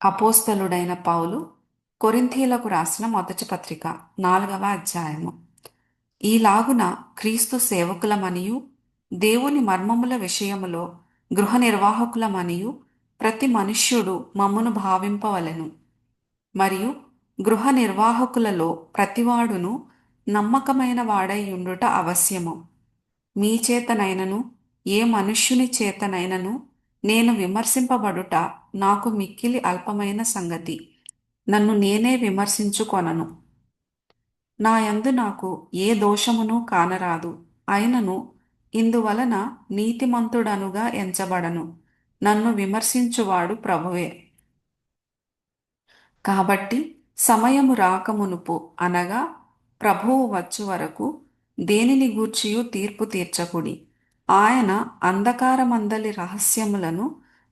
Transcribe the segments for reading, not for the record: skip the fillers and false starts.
అపోస్తలుడైన పౌలు కొరింథీలకు రాసిన మొదటి పత్రిక 4వ అధ్యాయము. ఈలాగున క్రీస్తు సేవకులమనియు దేవుని మర్మముల విషయములో గృహ నిర్వాహకులమనియు ప్రతి మనుష్యుడు మమ్మును భావింపవలెను. మరియు గృహ నిర్వాహకులలో ప్రతివాడును నమ్మకమైన వాడై ఉండుట అవశ్యము. మీ చేతనైనను ఏ మనుష్యుని చేతనైనను నేను విమర్శింపబడుట నాకు మిక్కిలి అల్పమైన సంగతి. నన్ను నేనే విమర్శించుకొనను. నా యందు నాకు ఏ దోషమును కానరాదు. అయినను ఇందువలన నీతిమంతుడనుగా ఎంచబడను. నన్ను విమర్శించువాడు ప్రభువే. కాబట్టి సమయము రాకమునుపు అనగా ప్రభువు వచ్చు వరకు దేనిని గూర్చియు తీర్పు తీర్చకుడి. ఆయన అంధకారమందలి రహస్యములను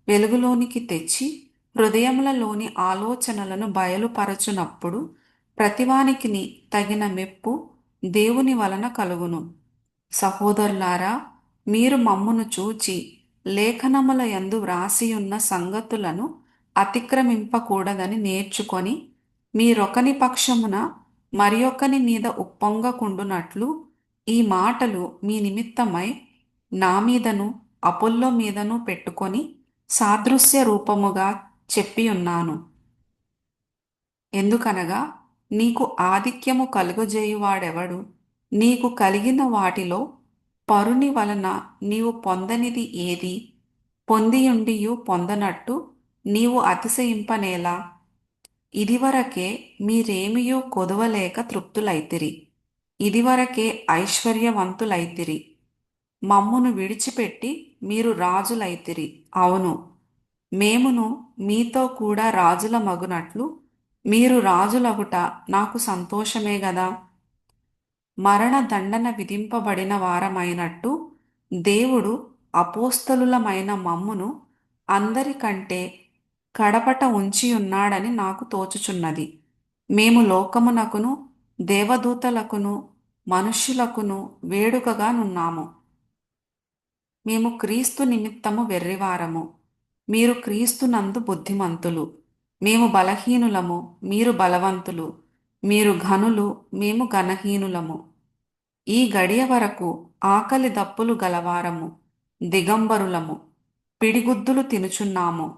వెలుగులోనికి తెచ్చి హృదయములలోని ఆలోచనలను బయలుపరచునప్పుడు ప్రతివానికిని తగిన మెప్పు దేవుని వలన కలుగును. సహోదరులారా, మీరు మమ్మును చూచి లేఖనముల యందు వ్రాసియున్న సంగతులను అతిక్రమింపకూడదని నేర్చుకొని మీరొకని పక్షమున మరియొకని మీద ఉప్పొంగకుండునట్లు ఈ మాటలు మీ నిమిత్తమై నా మీదను అపొల్లో మీదను పెట్టుకొని సాదృశ్య రూపముగా చెప్పియున్నాను. ఎందుకనగా నీకు ఆధిక్యము కలుగజేయువాడెవడు? నీకు కలిగిన వాటిలో పరుని వలన నీవు పొందనిది ఏది? పొందియుండియు పొందనట్టు నీవు అతిశయింపనేలా? ఇదివరకే మీరేమియూ కొదవలేక తృప్తులైతిరి. ఇదివరకే ఐశ్వర్యవంతులైతిరి. మమ్మును విడిచిపెట్టి మీరు రాజులైతిరి. అవును, మేమును మీతో కూడా రాజుల మగునట్లు మీరు రాజులగుట నాకు సంతోషమే గదా. మరణదండన విధింపబడిన వారమైనట్టు దేవుడు అపోస్తలులమైన మమ్మును అందరికంటే కడపట ఉంచియున్నాడని నాకు తోచుచున్నది. మేము లోకమునకును దేవదూతలకును మనుష్యులకును వేడుకగా నున్నాము. మేము క్రీస్తు నిమిత్తము వెర్రివారము, మీరు క్రీస్తునందు బుద్ధిమంతులు. మేము బలహీనులము, మీరు బలవంతులు. మీరు ఘనులు, మేము ఘనహీనులము. ఈ గడియ వరకు ఆకలి దప్పులు గలవారము, దిగంబరులము, పిడిగుద్దులు తినుచున్నాము,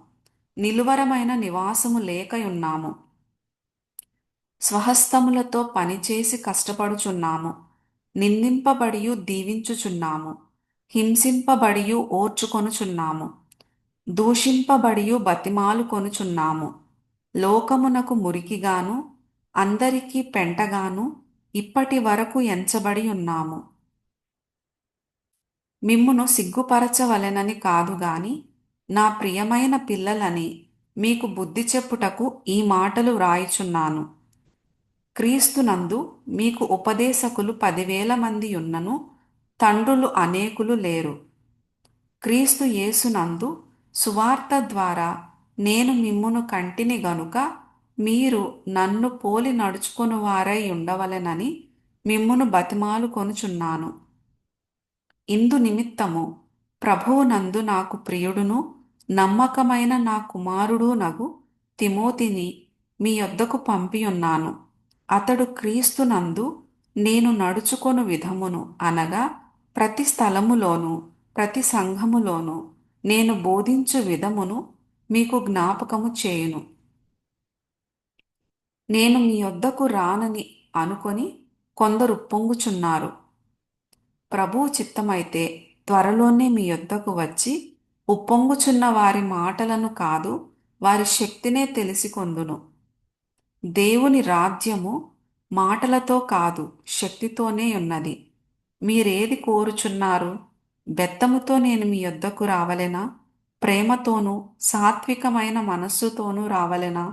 నిలువరమైన నివాసము లేకయున్నాము. స్వహస్తములతో పనిచేసి కష్టపడుచున్నాము, నిందింపబడియు దీవించుచున్నాము, హింసింపబడియు ఓర్చుకొనుచున్నాము, దూషింపబడియు బతిమాలు కొనుచున్నాము. లోకమునకు మురికిగాను అందరికీ పెంటగాను ఇప్పటి వరకు ఎంచబడి ఉన్నాము. మిమ్మును సిగ్గుపరచవలెనని కాదు గాని నా ప్రియమైన పిల్లలని మీకు బుద్ధి చెప్పుటకు ఈ మాటలు వ్రాయుచున్నాను. క్రీస్తునందు మీకు ఉపదేశకులు 10,000 మంది ఉన్నను తండ్రులు అనేకులు లేరు. క్రీస్తు యేసునందు సువార్త ద్వారా నేను మిమ్మును కంటిని గనుక మీరు నన్ను పోలి నడుచుకొనువారై ఉండవలెనని మిమ్మును బతిమాలు కొనుచున్నాను. ఇందు నిమిత్తము ప్రభువునందు నాకు ప్రియుడును నమ్మకమైన నా కుమారుడునగు తిమోతిని మీ యొద్దకు పంపియున్నాను. అతడు క్రీస్తునందు నేను నడుచుకొను విధమును అనగా ప్రతి స్థలములోను ప్రతి సంఘములోను నేను బోధించు విధమును మీకు జ్ఞాపకము చేయును. నేను మీ యొద్దకు రానని అనుకొని కొందరు పొంగుచున్నారు. ప్రభువు చిత్తమైతే త్వరలోనే మీ యొద్దకు వచ్చి ఉప్పొంగుచున్న వారి మాటలను కాదు వారి శక్తినే తెలిసికొందును. దేవుని రాజ్యము మాటలతో కాదు శక్తితోనే ఉన్నది. మీరేది కోరుచున్నారు? బెత్తముతో నేను మీ యొద్దకు రావలెనా? ప్రేమతోనూ సాత్వికమైన మనస్సుతోనూ రావలెనా?